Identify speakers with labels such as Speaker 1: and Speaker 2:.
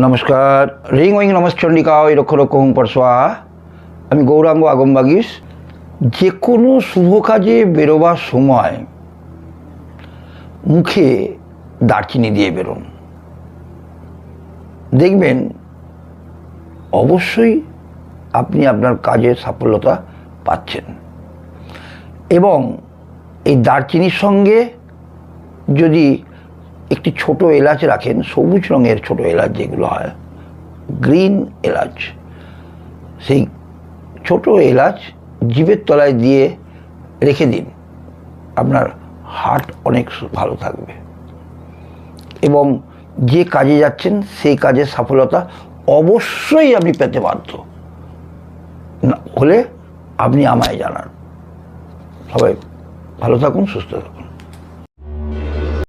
Speaker 1: নমস্কার। রিং ওইং নমস্চণ্ডিকা ওই রক্ষ রক্ষ হুম পরশোয়া। আমি গৌরাঙ্গ আগমবাগীশ। যে কোনো শুভ কাজে বেরোবার সময় মুখে দারচিনি দিয়ে বেরোন, দেখবেন অবশ্যই আপনি আপনার কাজে সাফল্যতা পাচ্ছেন। এবং এই দারচিনির সঙ্গে যদি একটি ছোট এলাচ রাখেন, সবুজ রঙের ছোট এলাচ যেগুলো হয়, গ্রিন এলাচ, সেই ছোট এলাচ জিভের তলায় দিয়ে রেখে দিন, আপনার হার্ট অনেক ভালো থাকবে এবং যে কাজে যাচ্ছেন সেই কাজের সফলতা অবশ্যই আপনি পেতে বাধ্য। হলে আপনি আমায় জানান। সবাই ভালো থাকুন, সুস্থ থাকুন।